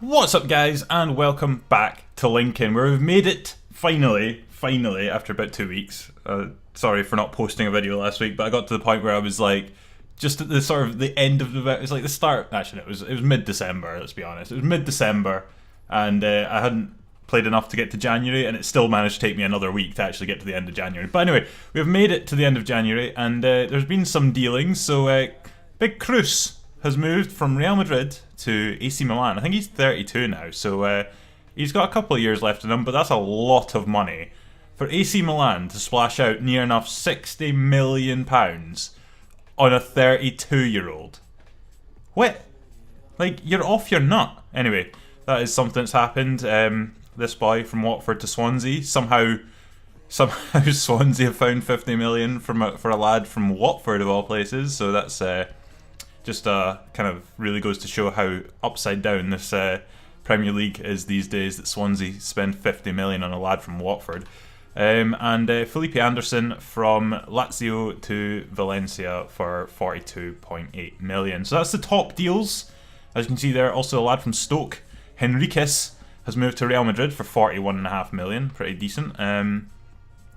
What's up, guys, and welcome back to Lincoln, where we've made it finally, after about 2 weeks. Sorry for not posting a video last week, but I got to the point where I was like, just at the sort of the end of the, it was like the start. Actually, it was mid-December. Let's be honest, it was mid-December, and I hadn't played enough to get to January, and it still managed to take me another week to actually get to the end of January. But anyway, we've made it to the end of January, and there's been some dealings. So Big Cruz has moved from Real Madrid to AC Milan. I think he's 32 now, so he's got a couple of years left in him, but that's a lot of money for AC Milan to splash out near enough £60 million on a 32-year-old. What? Like, you're off your nut. Anyway, that is something that's happened. This boy from Watford to Swansea, somehow Swansea have found 50 million for a lad from Watford of all places, so that's just kind of really goes to show how upside down this Premier League is these days, that Swansea spend 50 million on a lad from Watford. And Felipe Anderson from Lazio to Valencia for 42.8 million. So that's the top deals. As you can see there, also a lad from Stoke, Henriquez, has moved to Real Madrid for 41.5 million, pretty decent. And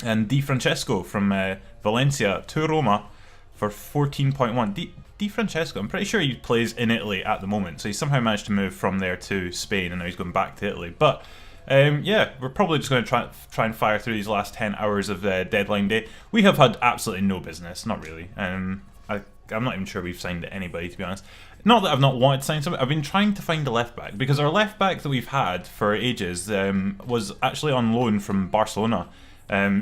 Di Francesco from Valencia to Roma for 14.1. Di Francesco, I'm pretty sure he plays in Italy at the moment, so he somehow managed to move from there to Spain, and now he's going back to Italy. But yeah, we're probably just going to try and fire through these last 10 hours of deadline day. We have had absolutely no business, not really. I'm not even sure we've signed anybody, to be honest. Not that I've not wanted to sign somebody. I've been trying to find a left back, because our left back that we've had for ages was actually on loan from Barcelona.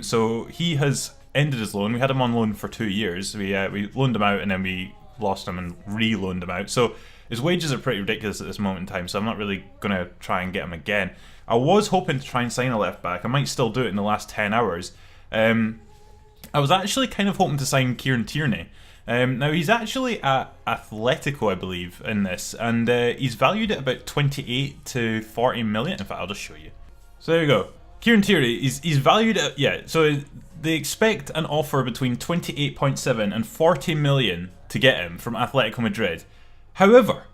So he has ended his loan. We had him on loan for 2 years. We loaned him out, and then we lost him and re-loaned him out. So his wages are pretty ridiculous at this moment in time, so I'm not really going to try and get him again. I was hoping to try and sign a left back. I might still do it in the last 10 hours. I was actually kind of hoping to sign Kieran Tierney. Now, he's actually at Atletico, I believe, in this, and he's valued at about 28 to 40 million. In fact, I'll just show you. So there you go. Kieran Tierney, he's valued at, yeah, so they expect an offer between 28.7 and 40 million to get him from Atletico Madrid. However,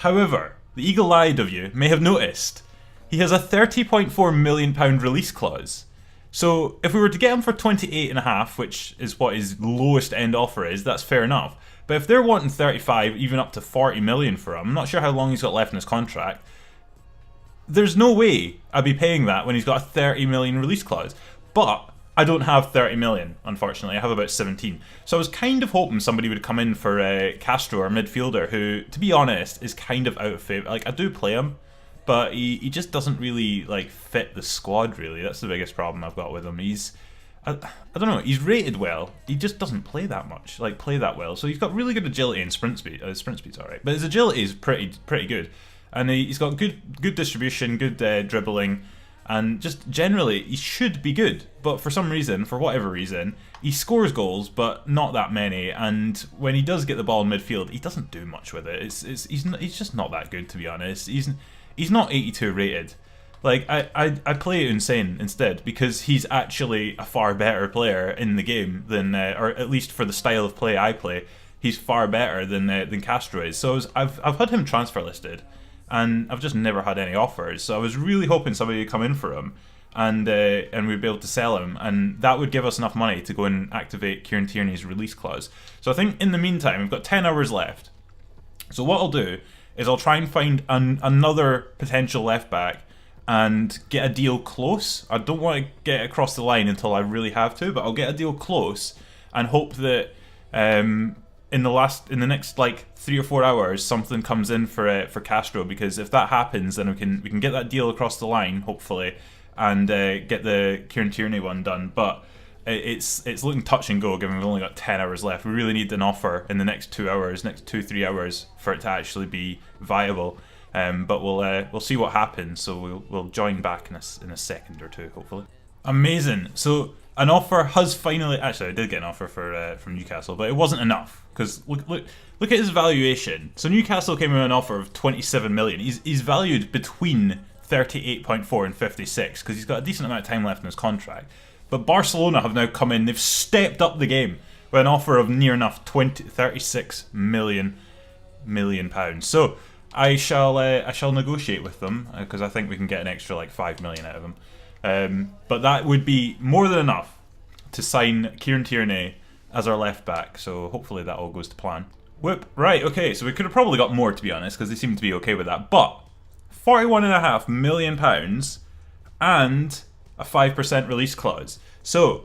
the eagle-eyed of you may have noticed he has a £30.4 million release clause. So if we were to get him for 28.5, which is what his lowest end offer is, that's fair enough. But if they're wanting 35, even up to 40 million for him, I'm not sure how long he's got left in his contract, there's no way I'd be paying that when he's got a 30 million release clause. But I don't have 30 million, unfortunately. I have about 17. So I was kind of hoping somebody would come in for Castro, our midfielder, who, to be honest, is kind of out of favour. Like, I do play him, but he just doesn't really like fit the squad, really. That's the biggest problem I've got with him. I don't know, he's rated well. He just doesn't play that much, play that well. So he's got really good agility and sprint speed. Sprint speed's alright, but his agility is pretty good. And he's got good distribution, good dribbling, and just generally he should be good. But for some reason, for whatever reason, he scores goals, but not that many. And when he does get the ball in midfield, he doesn't do much with it. He's just not that good, to be honest. He's not 82 rated. Like, I play Insane instead, because he's actually a far better player in the game than, or at least for the style of play I play, he's far better than Castro is. So I've had him transfer listed, and I've just never had any offers. So I was really hoping somebody would come in for him, and we'd be able to sell him, and that would give us enough money to go and activate Kieran Tierney's release clause. So I think in the meantime, we've got 10 hours left. So what I'll do is I'll try and find another potential left back and get a deal close. I don't want to get across the line until I really have to, but I'll get a deal close and hope that in the next like 3 or 4 hours something comes in for Castro, because if that happens, then we can get that deal across the line, hopefully, and get the Kieran Tierney one done. But it's looking touch and go, given we've only got 10 hours left. We really need an offer in the next 2 hours, next 2-3 hours, for it to actually be viable. But we'll see what happens. So we'll join back in a second or two, hopefully. Amazing. So an offer has finally. Actually, I did get an offer from Newcastle, but it wasn't enough, because look at his valuation. So Newcastle came with an offer of 27 million. He's valued between 38.4 and 56, because he's got a decent amount of time left in his contract. But Barcelona have now come in. They've stepped up the game with an offer of near enough 36 million pounds. So I shall negotiate with them because I think we can get an extra like 5 million out of them. But that would be more than enough to sign Kieran Tierney as our left back. So hopefully that all goes to plan. Whoop. Right. Okay. So we could have probably got more, to be honest, because they seem to be okay with that. But £41.5 million and a 5% release clause. So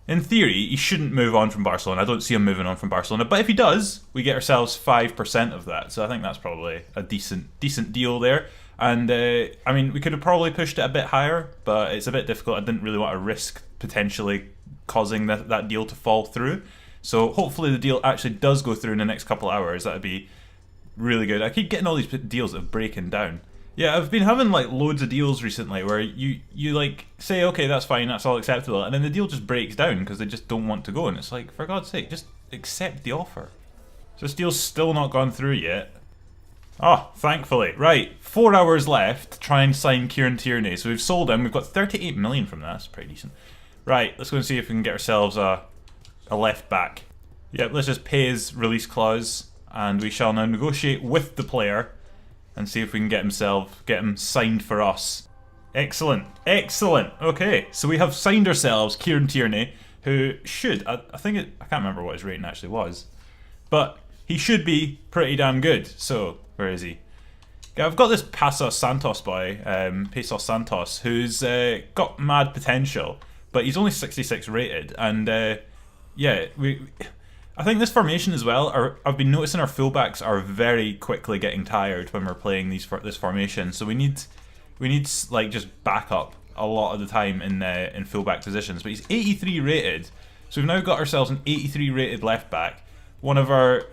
in theory, he shouldn't move on from Barcelona. I don't see him moving on from Barcelona. But if he does, we get ourselves 5% of that. So I think that's probably a decent deal there. And I mean, we could have probably pushed it a bit higher, but it's a bit difficult. I didn't really want to risk potentially causing that deal to fall through. So hopefully the deal actually does go through in the next couple of hours. That'd be really good. I keep getting all these deals that are breaking down. Yeah, I've been having like loads of deals recently where you like say, okay, that's fine, that's all acceptable, and then the deal just breaks down because they just don't want to go, and it's like, for God's sake, just accept the offer. So this deal's still not gone through yet. Oh, thankfully. Right, 4 hours left to try and sign Kieran Tierney. So we've sold him, we've got 38 million from that, that's pretty decent. Right, let's go and see if we can get ourselves a left back. Yep, let's just pay his release clause, and we shall now negotiate with the player and see if we can get him signed for us. Excellent, excellent. Okay, so we have signed ourselves Kieran Tierney, who should, I think I can't remember what his rating actually was, but he should be pretty damn good. So where is he? Yeah, I've got this Pesos Santos boy, Pesos Santos, who's got mad potential, but he's only 66 rated, and yeah, I think this formation as well, I've been noticing our fullbacks are very quickly getting tired when we're playing this formation. So we need like just backup a lot of the time in fullback positions. But he's 83 rated, so we've now got ourselves an 83 rated left back, one of our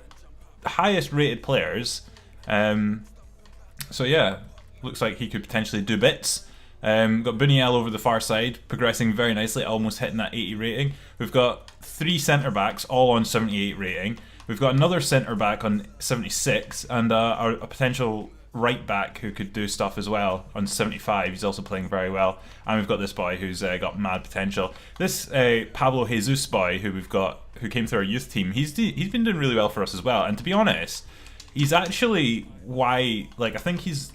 highest rated players. So yeah, looks like he could potentially do bits. Got Buniel over the far side, progressing very nicely, almost hitting that 80 rating. We've got 3 centre backs, all on 78 rating. We've got another centre back on 76, and a potential right back who could do stuff as well on 75. He's also playing very well. And we've got this boy who's got mad potential. This Pablo Jesus boy who came through our youth team, he's been doing really well for us as well. And to be honest, he's actually why, like, I think he's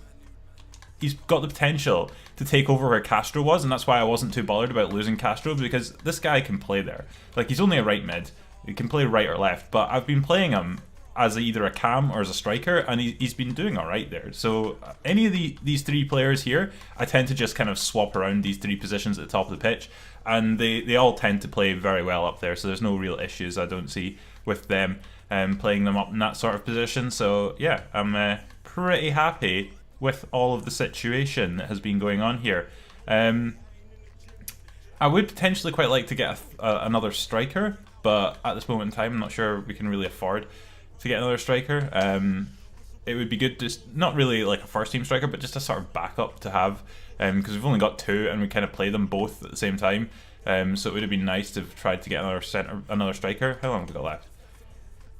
got the potential to take over where Castro was, and that's why I wasn't too bothered about losing Castro, because this guy can play there. Like, he's only a right mid. He can play right or left, but I've been playing him as either a cam or as a striker, and he's been doing alright there. So any of these 3 players here, I tend to just kind of swap around these 3 positions at the top of the pitch, and they all tend to play very well up there, so there's no real issues I don't see with them playing them up in that sort of position. So yeah, I'm pretty happy with all of the situation that has been going on here. I would potentially quite like to get another striker, but at this moment in time, I'm not sure we can really afford to get another striker. It would be good, just not really like a first team striker, but just a sort of backup to have, because we've only got 2 and we kind of play them both at the same time. So it would have been nice to have tried to get another striker. How long have we got left?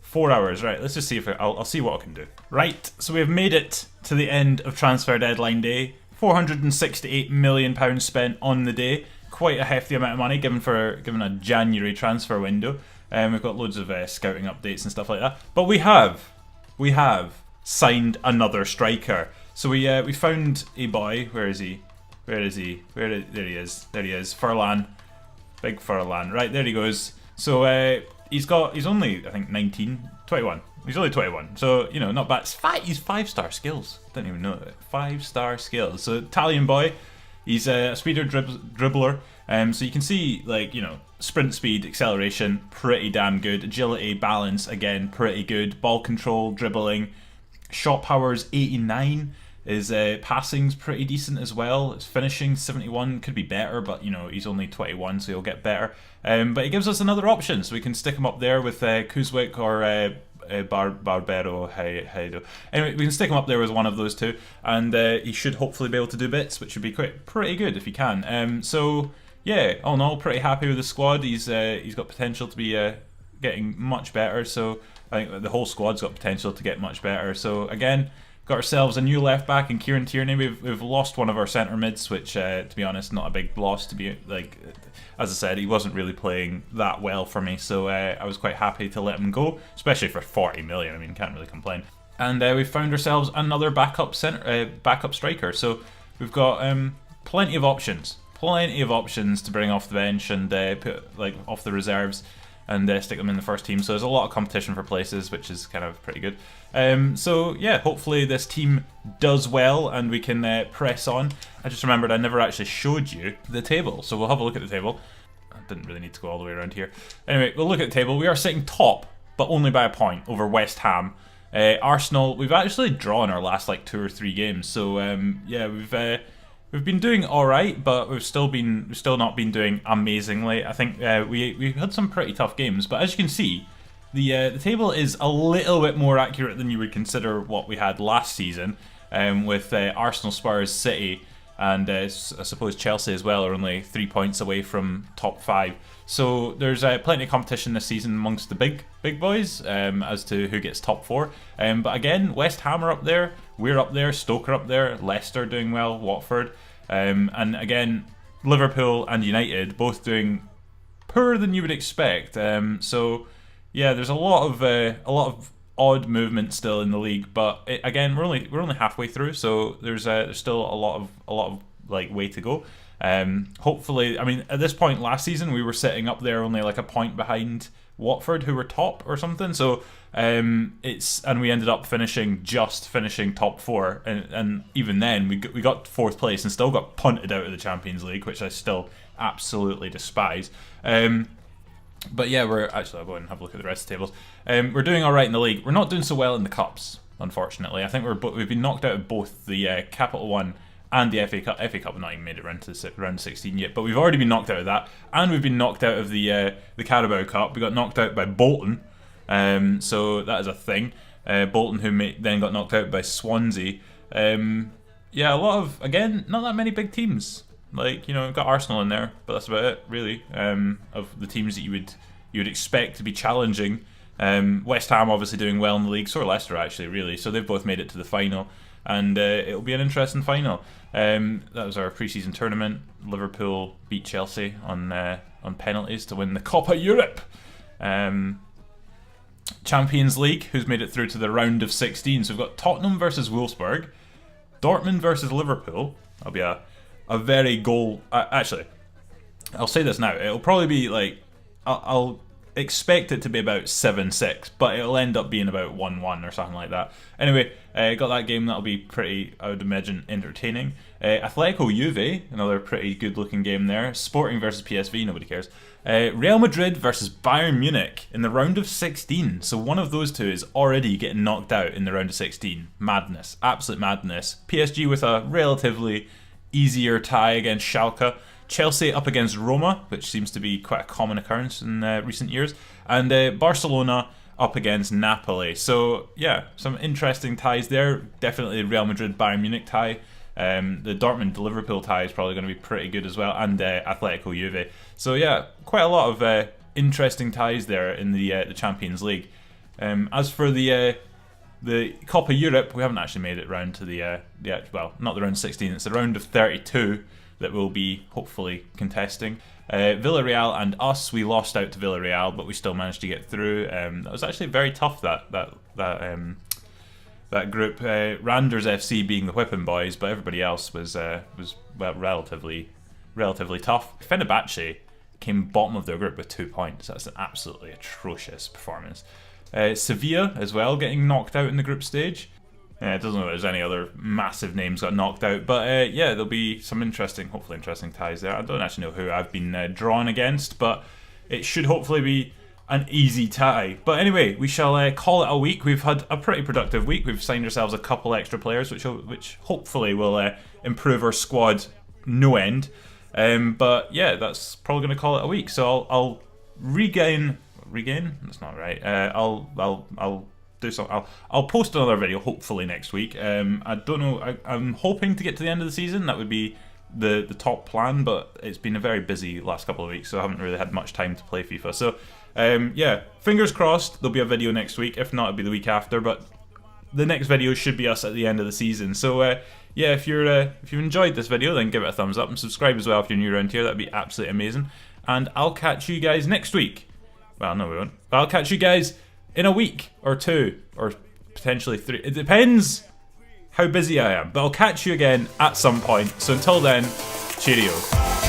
4 hours, right, let's just see if I'll see what I can do. Right, so we have made it to the end of transfer deadline day. £468 million spent on the day. Quite a hefty amount of money given a January transfer window. We've got loads of scouting updates and stuff like that. But we have signed another striker. So we found a boy. Where is he? There he is. Furlan. Big Furlan. Right, there he goes. So he's only, I think, 21. He's only 21, so, you know, not bad. He's 5-star skills. Didn't even know that. 5-star skills. So, Italian boy. He's a speeder dribbler. So you can see, like, you know, sprint speed, acceleration, pretty damn good. Agility, balance, again, pretty good. Ball control, dribbling. Shot power's 89. His passing's pretty decent as well. His finishing 71, could be better, but you know, he's only 21, so he'll get better. But he gives us another option, so we can stick him up there with Kuzwick or Barbero Heido. Anyway, we can stick him up there with one of those 2, and he should hopefully be able to do bits, which would be pretty good if he can. So yeah, all in all, pretty happy with the squad. He's got potential to be getting much better. So I think the whole squad's got potential to get much better. So again, got ourselves a new left back in Kieran Tierney. We've lost one of our centre mids, which to be honest, not a big loss. To be like, as I said, he wasn't really playing that well for me, so I was quite happy to let him go, especially for 40 million. I mean, can't really complain. And we found ourselves another backup striker. So we've got plenty of options to bring off the bench and put like off the reserves and stick them in the first team. So there's a lot of competition for places, which is kind of pretty good. So yeah, hopefully this team does well and we can press on. I just remembered I never actually showed you the table, so we'll have a look at the table. I didn't really need to go all the way around here. Anyway, we'll look at the table. We are sitting top, but only by a point over West Ham. Arsenal, we've actually drawn our last like 2 or 3 games, so yeah, we've been doing all right, but we've still not been doing amazingly. I think we had some pretty tough games, but as you can see, the table is a little bit more accurate than you would consider what we had last season, with Arsenal, Spurs, City, and I suppose Chelsea as well are only 3 points away from top 5. So there's plenty of competition this season amongst the big boys as to who gets top 4. But again, West Ham are up there, we're up there, Stoke are up there, Leicester doing well, Watford, and again Liverpool and United both doing poorer than you would expect. So yeah, there's a lot of odd movement still in the league, but again, we're only halfway through, so there's still a lot of like way to go. Hopefully, I mean, at this point last season we were sitting up there only like a point behind Watford, who were top or something. So and we ended up finishing top 4, and even then we got 4th place and still got punted out of the Champions League, which I still absolutely despise. But yeah, I'll go and have a look at the rest of the tables. We're doing all right in the league. We're not doing so well in the cups, unfortunately. I think we've been knocked out of both the Capital One and the FA Cup. FA Cup have not even made it round to round 16 yet, but we've already been knocked out of that, and we've been knocked out of the Carabao Cup. We got knocked out by Bolton, so that is a thing. Bolton, who then got knocked out by Swansea. Yeah, again, not that many big teams. Like, you know, we've got Arsenal in there, but that's about it, really. Of the teams that you would expect to be challenging. West Ham obviously doing well in the league, so are Leicester actually, really. So they've both made it to the final, and it'll be an interesting final. That was our pre-season tournament. Liverpool beat Chelsea on penalties to win the Copa Europe. Champions League, who's made it through to the round of 16. So we've got Tottenham versus Wolfsburg, Dortmund versus Liverpool. That'll be a very goal. Actually, I'll say this now. It'll probably be like, I'll expect it to be about 7-6, but it'll end up being about 1-1 or something like that. Anyway, got that game. That'll be pretty, I would imagine, entertaining. Atletico Juve, another pretty good looking game there. Sporting versus PSV, nobody cares. Real Madrid versus Bayern Munich in the round of 16. So one of those two is already getting knocked out in the round of 16. Madness, absolute madness. PSG with a relatively easier tie against Schalke. Chelsea up against Roma, which seems to be quite a common occurrence in recent years. And Barcelona up against Napoli. So yeah, some interesting ties there. Definitely Real Madrid-Bayern Munich tie. The Dortmund-Liverpool tie is probably going to be pretty good as well. And Atletico Juve. So yeah, quite a lot of interesting ties there in the Champions League. As for the Copa Europe, we haven't actually made it round to well, not the round 16, it's the round of 32 that we'll be hopefully contesting. Villarreal and us, we lost out to Villarreal, but we still managed to get through. That was actually very tough, that group. Randers FC being the whipping boys, but everybody else was well, relatively tough. Fenerbahce came bottom of their group with 2 points. That's an absolutely atrocious performance. Sevilla as well, getting knocked out in the group stage. It doesn't look like there's any other massive names got knocked out, but yeah, there'll be some hopefully interesting ties there. I don't actually know who I've been drawn against, but it should hopefully be an easy tie. But anyway, we shall call it a week. We've had a pretty productive week. We've signed ourselves a couple extra players, which hopefully will improve our squad no end. But yeah, that's probably going to call it a week. So I'll regain. That's not right. I'll do something. I'll post another video hopefully next week. I don't know. I'm hoping to get to the end of the season. That would be the top plan, but it's been a very busy last couple of weeks, so I haven't really had much time to play FIFA. So yeah, fingers crossed there'll be a video next week. If not, it'll be the week after. But the next video should be us at the end of the season. So yeah, if you've enjoyed this video, then give it a thumbs up and subscribe as well if you're new around here. That'd be absolutely amazing. And I'll catch you guys next week. Well, no, we won't. But I'll catch you guys in a week or two, or potentially 3. It depends how busy I am, but I'll catch you again at some point. So until then, cheerio.